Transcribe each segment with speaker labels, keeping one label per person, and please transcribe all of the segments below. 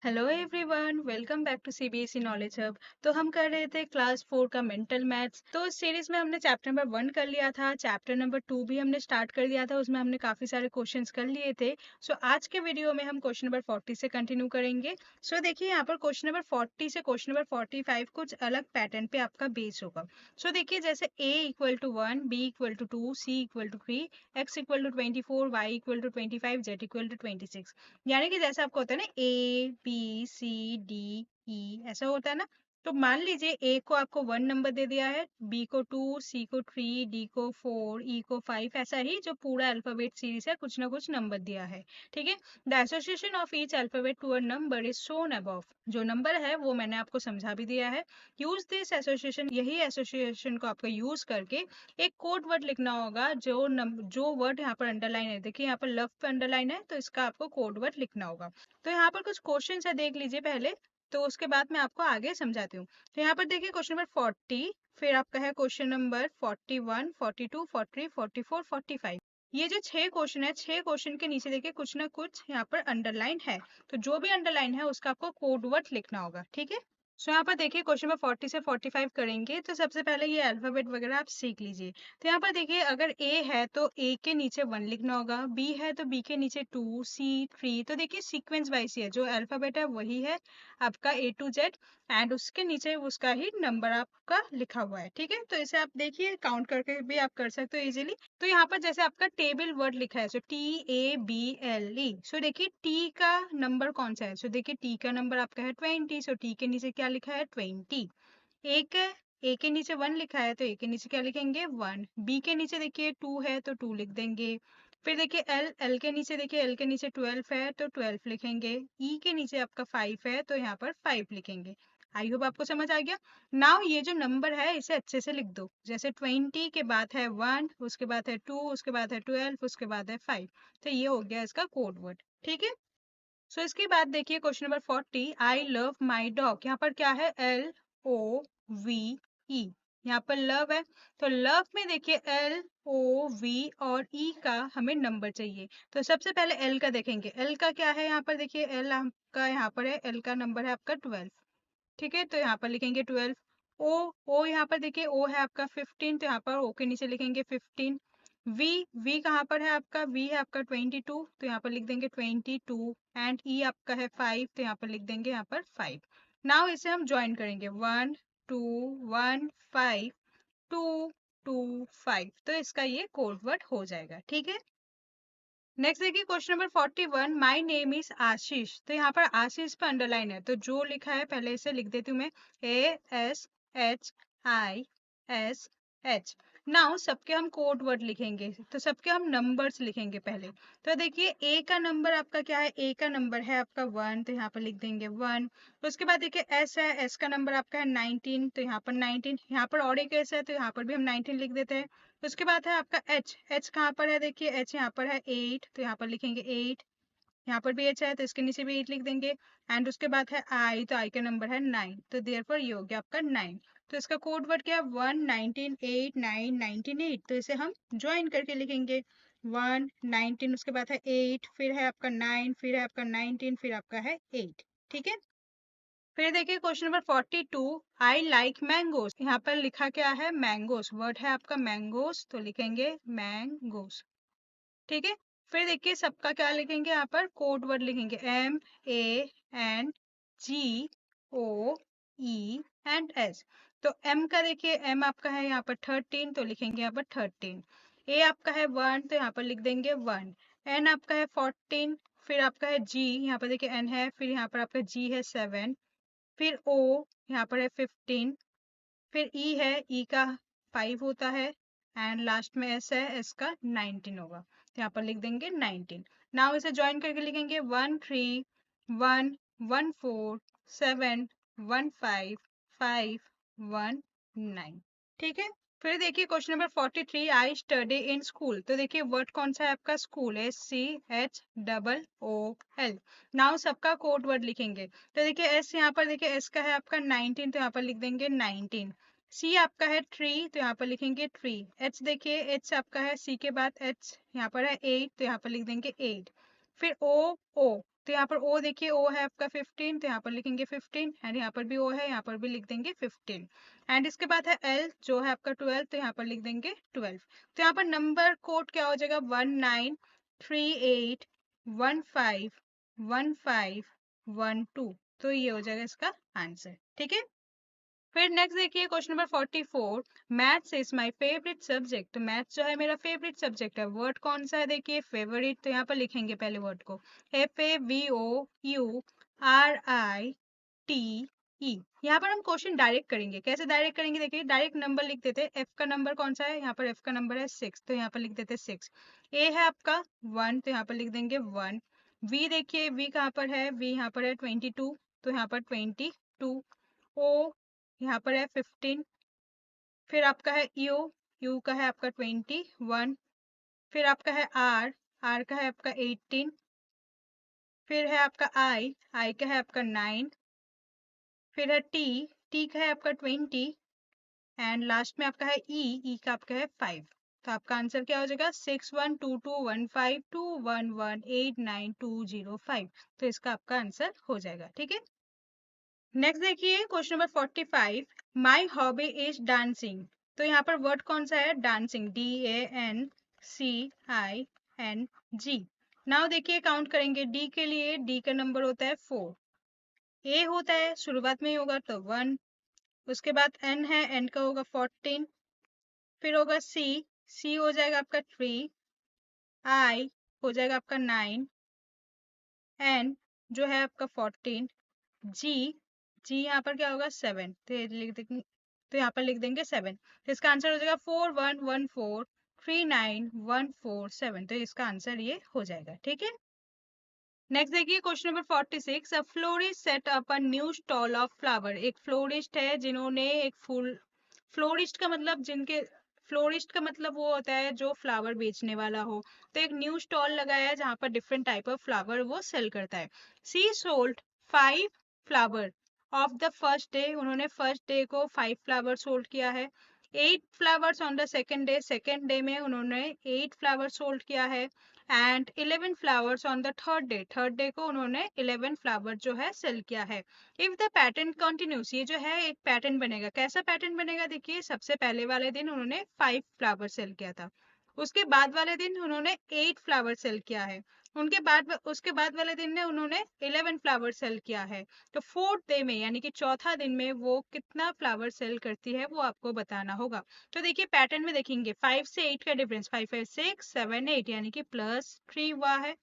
Speaker 1: Hello everyone, welcome back to CBSE knowledge hub. तो हम कर रहे थे क्लास 4 का मेंटल मैथ्स। तो इस सीरीज में हमने चैप्टर नंबर 1 कर लिया था, चैप्टर नंबर 2 भी हमने स्टार्ट कर दिया था, उसमें हमने काफी सारे क्वेश्चंस कर लिए थे। सो आज के वीडियो में हम क्वेश्चन नंबर 40 से कंटिन्यू करेंगे। देखिए यहाँ पर क्वेश्चन नंबर 40 से क्वेश्चन नंबर 45 कुछ अलग पैटर्न पे आपका बेस होगा। देखिए जैसे a equal to 1, b equal to 2, c equal to 3, x equal to 24, y equal to 25, z equal to 26। यानी कि जैसे आपको होता है ना A B C D E, ऐसा होता है ना। तो मान लीजिए ए को आपको 1 नंबर दे दिया है, बी को 2, सी को 3, डी को 4, ई को 5, ऐसा ही जो पूरा अल्फाबेट सीरीज है कुछ ना कुछ नंबर दिया है। ठीक है। The association of each alphabet to a number is shown above. जो नंबर है वो मैंने आपको समझा भी दिया है। यूज दिस एसोसिएशन, यही एसोसिएशन को आपको यूज करके एक कोड वर्ड लिखना होगा। जो वर्ड यहाँ पर अंडरलाइन है, देखिए यहाँ पर लव पे अंडरलाइन है, तो इसका आपको कोड वर्ड लिखना होगा। तो यहाँ पर कुछ क्वेश्चन है, देख लीजिए पहले, तो उसके बाद मैं आपको आगे समझाती हूँ। तो यहाँ पर देखिए क्वेश्चन नंबर 40, फिर आपका है क्वेश्चन नंबर 41, 42, 43, 44, 45। ये जो 6 क्वेश्चन है, 6 क्वेश्चन के नीचे देखिए कुछ ना कुछ यहाँ पर अंडरलाइन है। तो जो भी अंडरलाइन है उसका आपको कोड वर्ड लिखना होगा। ठीक है। यहाँ पर देखिए क्वेश्चन नंबर 40 से 45 करेंगे। तो सबसे पहले ये अल्फाबेट वगैरह आप सीख लीजिए। तो यहाँ पर देखिए अगर ए है तो ए के नीचे 1 लिखना होगा, बी है तो बी के नीचे 2, सी 3। तो देखिए सीक्वेंस वाइज ही है, जो अल्फाबेट है वही है आपका ए टू जेड, एंड उसके नीचे उसका ही नंबर आपका लिखा हुआ है। ठीक है। तो इसे आप देखिए काउंट करके भी आप कर सकते हो इजीली। तो यहाँ पर जैसे आपका टेबल वर्ड लिखा है, TABLE। देखिए टी का नंबर कौन सा है। देखिए टी का नंबर आपका है 20। टी के नीचे क्या लिखा है 20। एक है, ए के नीचे 1 लिखा है तो ए के नीचे क्या लिखेंगे 1। बी के नीचे देखिए 2 है तो 2 लिख देंगे। फिर देखिए एल के नीचे, देखिए एल के नीचे 12 है तो 12 लिखेंगे। ई के नीचे आपका 5 है तो यहाँ पर 5 लिखेंगे। आई होप आपको समझ आ गया। नाउ ये जो नंबर है इसे अच्छे से लिख दो। जैसे 20 के बाद है 1, उसके बाद है 2, उसके बाद है 12, उसके बाद है 5। तो ये हो गया इसका कोड वर्ड। ठीक है। इसके बाद देखिए question number 40, I love my dog. यहाँ पर क्या है LOVE। यहाँ पर लव है, तो लव में देखिए LOV और E का हमें नंबर चाहिए। तो सबसे पहले L का देखेंगे। L का क्या है, यहाँ पर देखिए L आपका यहाँ पर है, L का नंबर है आपका 12। ठीक है। तो यहाँ पर लिखेंगे 12। ओ यहाँ पर देखिए ओ है आपका 15, तो यहाँ पर ओ के नीचे लिखेंगे 15। वी कहाँ पर है आपका, वी है आपका 22, तो यहाँ पर लिख देंगे 22। एंड ई आपका है 5, तो यहाँ पर लिख देंगे यहाँ पर 5। नाउ इसे हम ज्वाइन करेंगे 1 2 1 5 2 2 5। तो इसका ये कोड वर्ड हो जाएगा। ठीक है। नेक्स्ट देखिए question number 41, my name is Ashish. तो यहाँ पर आशीष पे अंडरलाइन है, तो जो लिखा है पहले इसे लिख देती हूँ मैं, ASHISH। नाउ सबके हम कोड वर्ड लिखेंगे, तो सबके हम नंबर्स लिखेंगे पहले। तो देखिए ए का नंबर आपका क्या है, ए का नंबर है आपका 1, तो यहाँ पर लिख देंगे 1। उसके बाद देखिए एस है, एस का नंबर आपका है 19, तो यहाँ पर 19। यहाँ पर और एक एस है तो यहाँ पर भी हम 19 लिख देते हैं। उसके बाद है आपका एच। एच कहाँ पर है, देखिए एच यहाँ पर है 8, तो यहाँ पर लिखेंगे 8। यहाँ पर भी एच है तो इसके नीचे भी 8 लिख देंगे। एंड उसके बाद है आई, तो आई का नंबर है 9, तो देयरफॉर ये हो गया आपका 9। तो इसका कोड वर्ड क्या है 1 19 8 9 19 8। तो इसे हम ज्वाइन करके लिखेंगे 1 19, उसके बाद है 8, फिर है आपका 9, फिर है आपका 19, फिर आपका है 8। ठीक है। फिर देखिए question number 42, I like mangoes. यहाँ पर लिखा क्या है मैंगोज, वर्ड है आपका मैंगोज, तो लिखेंगे मैंगोज। ठीक है। फिर देखिए सबका क्या लिखेंगे, यहाँ पर कोड वर्ड लिखेंगे MANGOES। तो एम का देखिए एम आपका है यहाँ पर 13, तो लिखेंगे यहाँ पर 13। ए आपका है 1, तो यहाँ पर लिख देंगे 1। एन आपका है 14, फिर आपका है जी, यहाँ पर देखिए एन है, फिर यहाँ पर आपका जी है 7, फिर ओ यहाँ पर है 15, फिर ई है, ई का 5 होता है, एंड लास्ट में एस है, एस का 19 होगा, तो यहाँ पर लिख देंगे 19। नाउ इसे ज्वाइन करके लिखेंगे 1 3 1 1 4 7 1 5 5 1 9। ठीक है। फिर देखिए question number 43, I study in school. तो देखिए वर्ड कौन सा है आपका, स्कूल, SCHOOL। नाउ सबका कोड वर्ड लिखेंगे। तो देखिए एस, यहाँ पर देखिए एस का है आपका 19, तो यहाँ पर लिख देंगे 19। सी आपका है 3, तो यहाँ पर लिखेंगे 3। एच देखिए एच आपका है, सी के बाद एच यहाँ पर है 8, तो यहाँ पर लिख देंगे 8। फिर ओ, तो यहाँ पर ओ देखिए, ओ है आपका 15, तो यहाँ पर लिखेंगे 15, एंड यहाँ पर भी ओ है, यहाँ पर भी लिख देंगे 15। एंड इसके बाद है एल जो है आपका 12, तो यहाँ पर लिख देंगे 12। तो यहाँ पर नंबर कोड क्या हो जाएगा, 1938151512। तो ये हो जाएगा इसका आंसर, ठीक है। फिर नेक्स्ट देखिए question number 44, maths is my favourite subject. तो मैथ्स जो है मेरा फेवरेट सब्जेक्ट है। वर्ड कौन सा है, देखिए फेवरेट, तो यहाँ पर लिखेंगे पहले वर्ड को, FAVOURITE। यहाँ पर हम क्वेश्चन डायरेक्ट करेंगे। कैसे डायरेक्ट करेंगे, देखिए डायरेक्ट नंबर लिख देते हैं। एफ का नंबर कौन सा है, यहाँ पर एफ का नंबर है 6, तो यहाँ पर लिख देते हैं 6। ए है आपका 1, तो यहाँ पर लिख देंगे 1। वी देखिए, वी कहाँ पर है, वी यहाँ पर है 22, तो यहाँ पर 22। ओ यहाँ पर है 15। फिर आपका है यू, यू का है आपका 21। फिर आपका है आर, आर का है आपका 18। फिर है आपका आई, आई का है आपका 9। फिर है टी, टी का है आपका 20। एंड लास्ट में आपका है ई, ई का आपका है 5। तो आपका आंसर क्या हो जाएगा, 61221521189205। तो इसका आपका आंसर हो जाएगा, ठीक है। नेक्स्ट देखिए question number 45, my hobby is dancing. तो यहाँ पर वर्ड कौन सा है, डांसिंग, DANCING। नाउ देखिए काउंट करेंगे। डी के लिए, डी का नंबर होता है 4। ए होता है शुरुआत में ही होगा तो 1। उसके बाद एन है, एन का होगा 14। फिर होगा सी, सी हो जाएगा आपका 3। आई हो जाएगा आपका 9। एन जो है आपका 14। जी, जी यहाँ पर क्या होगा 7, तो ये लिख देंगे, तो यहाँ पर लिख देंगे 7। तो इसका आंसर हो जाएगा 4114391447। तो इसका आंसर ये हो जाएगा, ठीक है। नेक्स्ट देखिए question number 46, a florist set up a new stall of flower. एक फ्लोरिस्ट है जिन्होंने एक फूल, फ्लोरिस्ट का मतलब जिनके, फ्लोरिस्ट का मतलब वो होता है जो फ्लावर बेचने वाला हो। तो एक न्यू स्टॉल लगाया है जहाँ पर डिफरेंट टाइप ऑफ फ्लावर वो सेल करता है। She sold 5 flower of the first day. उन्होंने फर्स्ट डे को 5 फ्लावर सोल्ड किया है। 8 flowers on the second day, second day में उन्होंने 8 फ्लावर सोल्ड किया है। And 11 flowers on the third day, third day को उन्होंने 11 फ्लावर जो है सेल किया है। इफ द पैटर्न कंटिन्यूस, ये जो है एक पैटर्न बनेगा। कैसा पैटर्न बनेगा, देखिए सबसे पहले वाले दिन उन्होंने 5 फ्लावर सेल किया था। उसके बाद वाले दिन उन्होंने 8 फ्लावर सेल किया है। उनके बाद उसके बाद वाले दिन में उन्होंने 11 फ्लावर सेल किया है। तो फोर्थ डे में यानी कि चौथा दिन में वो कितना फ्लावर सेल करती है वो आपको बताना होगा। तो देखिए पैटर्न में देखेंगे 5 से 8 का डिफरेंस, 5 5 6 7 8 यानी कि +3 हुआ है।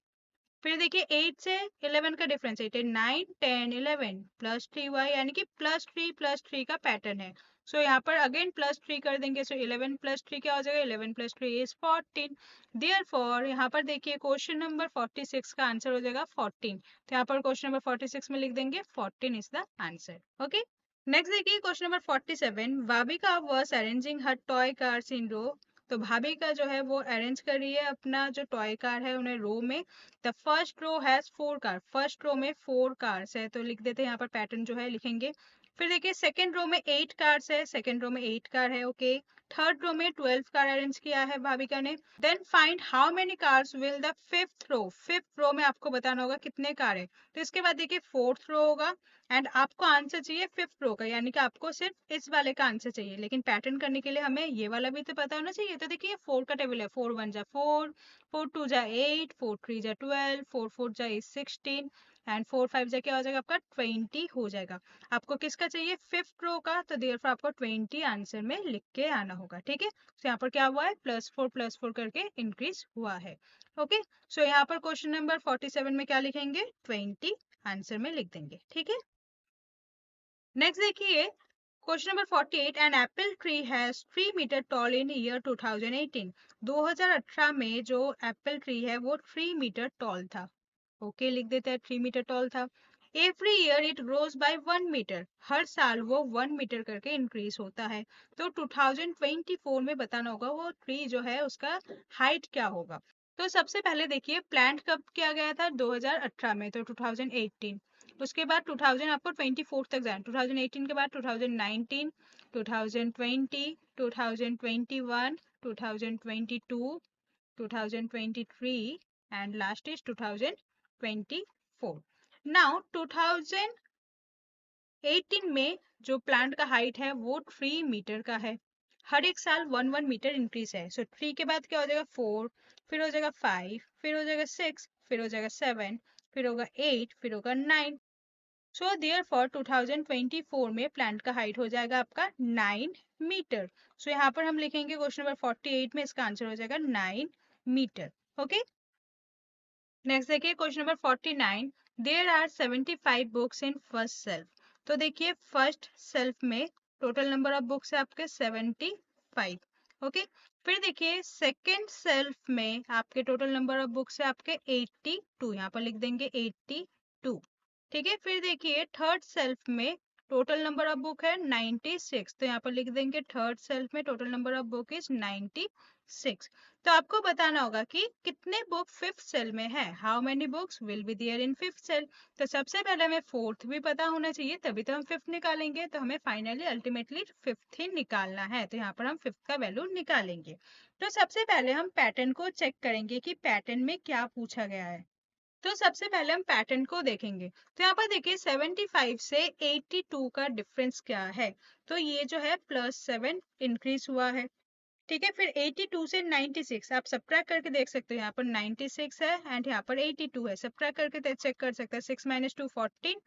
Speaker 1: फिर देखिए 8 से 11 का डिफरेंस, 8 9 10 11 +3 हुआ है, यानी कि +3 का पैटर्न है। सो यहाँ पर अगेन +3 कर देंगे। सो 11 +3 क्या हो जाएगा, 11 +3 इज 14। देयरफॉर यहाँ पर देखिए क्वेश्चन नंबर 46 का आंसर हो जाएगा 14। तो यहाँ पर क्वेश्चन नंबर 46 में लिख देंगे 14 is the answer, okay. Next देखिए question number 47, Bhavika was arranging her toy cars in row. तो भाविका जो है वो अरेंज कर रही है अपना जो टॉय कार है उन्हें रो में। The first row has 4 car, first row में 4 कार्स है, तो लिख देते हैं यहाँ पर पैटर्न जो है लिखेंगे। फिर देखिए सेकंड रो में 8 कार्स है, सेकंड रो में 8 कार है, ओके। थर्ड रो में 12 कार अरेंज किया है भाविका ने। Then find how many cars will the fifth row, fifth row में आपको बताना होगा कितने कार है। तो इसके बाद देखिए फोर्थ रो होगा, एंड आपको आंसर चाहिए फिफ्थ रो का, यानी कि आपको सिर्फ इस वाले का आंसर चाहिए। लेकिन पैटर्न करने के लिए हमें ये वाला भी तो पता होना चाहिए। तो देखिए 4 का टेबल है, 4 1 जा 4, 4 2 जा 8, 4 3 जा 12, 4 4 जा 16, एंड 4 5 जा क्या हो जाएगा आपका 20 हो जाएगा। आपको किसका चाहिए, फिफ्थ रो का, तो देयरफॉर आपको 20 आंसर में लिख के आना होगा, ठीक है। तो यहाँ पर क्या हुआ है, +4 करके इंक्रीज हुआ है, ओके। सो यहाँ पर क्वेश्चन नंबर 47 में क्या लिखेंगे, 20 आंसर में लिख देंगे, ठीक है। नेक्स्ट देखिए question number 48, an apple tree has 3 metre tall in year 2018। 2018 में जो एप्पल ट्री है वो 3 मीटर टॉल था, ओके लिख देते हैं 3 मीटर टॉल था। Every year it grows by 1 metre, हर साल वो 1 मीटर करके इंक्रीज होता है। तो 2024 में बताना होगा वो ट्री जो है उसका हाइट क्या होगा। तो सबसे पहले देखिए प्लांट कब किया गया था, 2018 में, तो 2018। उसके बाद 2000 आपको 24 तक जाए, 2018 के बाद 2019, 2020, 2021, 2022, 2023 एंड लास्ट इज 2024। 2024। नाउ 2018 में जो प्लांट का हाइट है वो 3 मीटर का है। हर एक साल 1 मीटर इंक्रीज है। सो 3 के बाद क्या हो जाएगा 4, फिर हो जाएगा 5, फिर हो जाएगा 6, फिर हो जाएगा 7, फिर होगा 8, फिर होगा 9। सो देयरफॉर 2024 में प्लांट का हाइट हो जाएगा आपका 9 मीटर। सो यहाँ पर हम लिखेंगे क्वेश्चन नंबर 48 में इसका आंसर हो जाएगा 9 मीटर। ओके, नेक्स्ट देखिए question number 49। There are 75 books in first shelf. तो देखिए फर्स्ट सेल्फ में टोटल नंबर ऑफ बुक्स है आपके 75। ओके, फिर देखिए सेकंड सेल्फ में आपके टोटल नंबर ऑफ बुक्स है आपके 82। यहाँ पर लिख देंगे 82। ठीक है, फिर देखिए थर्ड सेल्फ में टोटल नंबर ऑफ बुक है 96। तो यहाँ पर लिख देंगे थर्ड सेल्फ में total number of book is 96। तो आपको बताना होगा कि कितने बुक फिफ्थ सेल में है। How many books will be there in fifth shelf. तो सबसे पहले हमें फोर्थ भी पता होना चाहिए, तभी तो हम फिफ्थ निकालेंगे। तो हमें फाइनली अल्टीमेटली फिफ्थ ही निकालना है, तो यहाँ पर हम फिफ्थ का वैल्यू निकालेंगे। तो सबसे पहले हम पैटर्न को चेक करेंगे कि पैटर्न में क्या पूछा गया है। तो सबसे पहले हम पैटर्न को देखेंगे। तो यहाँ पर देखिए 75 से 82 का डिफरेंस क्या है। तो ये जो है +7 इंक्रीज हुआ है। ठीक है, फिर 82 से 96 आप सब्ट्रैक्ट करके देख सकते हो। यहाँ पर 96 है एंड यहाँ पर 82 है। सब्ट्रैक्ट करके चेक कर सकते हैं। 6 - 2 14,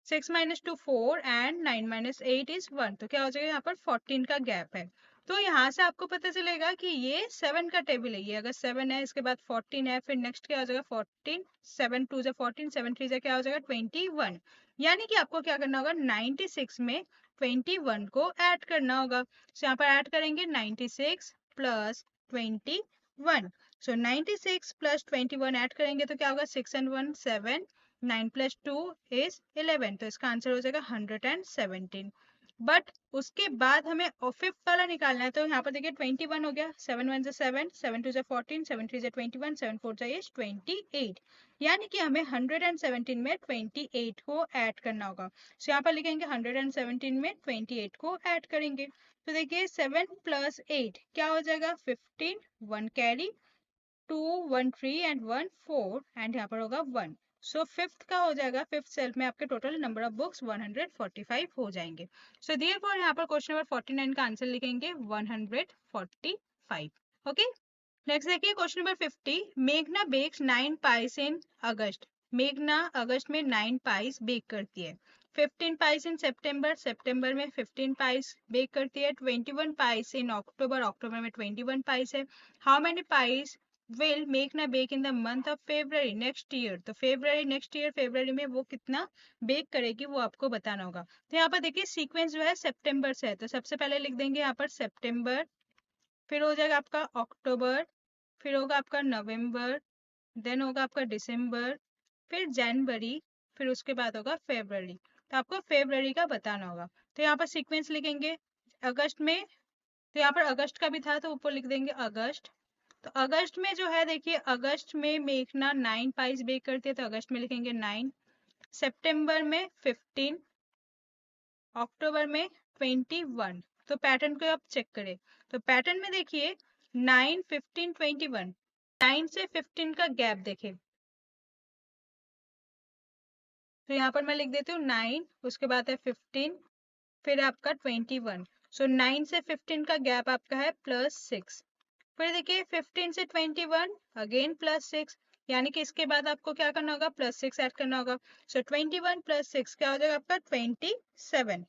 Speaker 1: 6 - 2 4 एंड 9 - 8 इज 1। तो क्या हो जाएगा, यहाँ पर 14 का गैप है। तो यहाँ से आपको पता चलेगा कि ये 7 का टेबल है। ये अगर 7 है, इसके बाद 14 है, फिर नेक्स्ट क्या हो जाएगा 14, 7 2 जा 14, 7 3 जा क्या हो जाएगा 21। यानी कि आपको क्या करना होगा 96 में 21 को ऐड करना होगा। तो यहाँ पर ऐड करेंगे 96 प्लस 21। सो 96 प्लस 21 ऐड करेंगे तो क्या होगा 6 and 1 7, 9 + 2 is 11। तो इसका आंसर हो जाएगा 117। बट उसके बाद हमें फिफ्थ वाला निकालना है। तो यहाँ पर देखिए 21 हो गया। 7 1 7, 7 2 14, 7 3 21, 7 4 is 28। यानी कि हमें 117 में 28 को ऐड करना होगा। तो यहाँ पर लिखेंगे 117 में 28 को ऐड करेंगे। तो देखिए 7 + 8 क्या हो जाएगा 15, 1 कैरी, 2 1 3 एंड 1 4 एंड यहाँ पर होगा 1। सो फिफ्थ का हो जाएगा, फिफ्थ सेल्फ में आपके टोटल नंबर ऑफ बुक्स 145 हो जाएंगे। सो देयरफॉर यहाँ पर क्वेश्चन नंबर 49 का आंसर लिखेंगे 145। ओके, नेक्स्ट देखिए क्वेश्चन नंबर 50। मेघना बेक्स 9 पाइस इन अगस्त। मेघना अगस्त में 9 पाइस बेक करती है। 15 पाइस इन सितंबर, सितंबर में 15 पाइस बेक करती है। 21 पाइस इन अक्टूबर, अक्टूबर में 21 पाइस है। हाउ मेनी पाइस विल मेघना bake in the month of February next year. तो फेब्रुअरी नेक्स्ट ईयर, फेब्रुअरी में वो कितना बेक करेगी वो आपको बताना होगा। तो यहाँ पर देखिए सीक्वेंस जो है सितंबर से है। तो सबसे पहले लिख देंगे यहाँ पर सितंबर, फिर हो जाएगा आपका अक्टूबर, फिर होगा आपका नवंबर, देन होगा आपका दिसंबर, फिर जनवरी, फिर उसके बाद होगा फरवरी। तो आपको फरवरी का बताना होगा। तो यहाँ पर सीक्वेंस लिखेंगे अगस्त में। तो यहाँ पर अगस्त का भी था तो ऊपर लिख देंगे अगस्त। तो अगस्त में जो है देखिए अगस्त में मेघना 9 पाइस बेक करती है, तो अगस्त में लिखेंगे 9। सितंबर में 15, अक्टूबर में 21। तो पैटर्न को आप चेक करें। तो पैटर्न में देखिए 9 15 21, 9 से 15 का गैप देखें। तो यहाँ पर मैं लिख देती हूँ 9, उसके बाद है 15, फिर आपका 21। सो 9 से 15 का गैप आपका है +6। फिर देखिए 15 से 21 अगेन +6, यानी कि इसके बाद आपको क्या करना होगा +6 ऐड करना होगा। सो 21 + 6 क्या हो जाएगा आपका 27।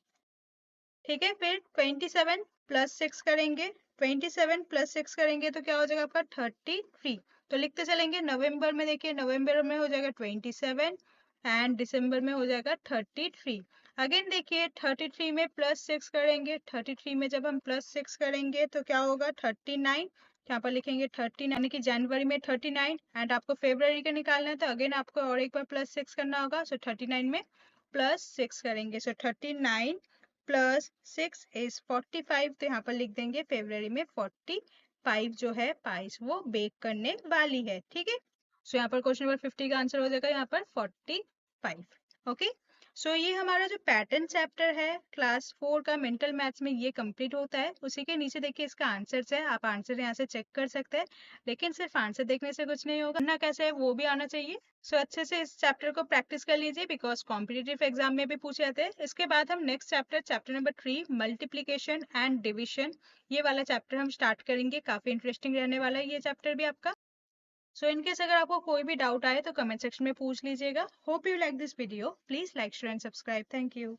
Speaker 1: ठीक है, फिर 27 + 6 करेंगे, 27 + 6 करेंगे तो क्या हो जाएगा आपका 33। तो लिखते चलेंगे। नवंबर में देखिए नवंबर में हो जाएगा 27 एंड दिसंबर में हो जाएगा 33। अगेन देखिए 33 में +6 करेंगे, 33 में जब हम +6 करेंगे तो क्या होगा 39। यहाँ पर लिखेंगे 39, यानी कि जनवरी में 39 एंड आपको फेब्रुअरी का निकालना है तो अगेन आपको और एक बार +6 करना होगा। सो 39 में +6 करेंगे। सो 39 + 6 इज 45। तो यहाँ पर लिख देंगे फेब्रुअरी में 45 जो है पाइस वो बेक करने वाली है। ठीक है, सो यहाँ पर क्वेश्चन नंबर 50 का आंसर हो जाएगा यहाँ पर 45। ओके, सो ये हमारा जो पैटर्न चैप्टर है क्लास 4 का मेंटल मैथ्स में ये कंप्लीट होता है। उसी के नीचे देखिए इसका आंसर्स है, आप आंसर यहाँ से चेक कर सकते हैं। लेकिन सिर्फ आंसर देखने से कुछ नहीं होगा, ना कैसे है वो भी आना चाहिए। सो अच्छे से इस चैप्टर को प्रैक्टिस कर लीजिए बिकॉज कॉम्पिटिटिव एग्जाम में भी पूछे जाते हैं। इसके बाद हम next chapter chapter number 3 multiplication and division, ये वाला चैप्टर हम स्टार्ट करेंगे। काफी इंटरेस्टिंग रहने वाला है ये चैप्टर भी आपका। सो इनकेस अगर आपको कोई भी डाउट आए तो कमेंट सेक्शन में पूछ लीजिएगा। Hope you like this video, please like share and subscribe. Thank you.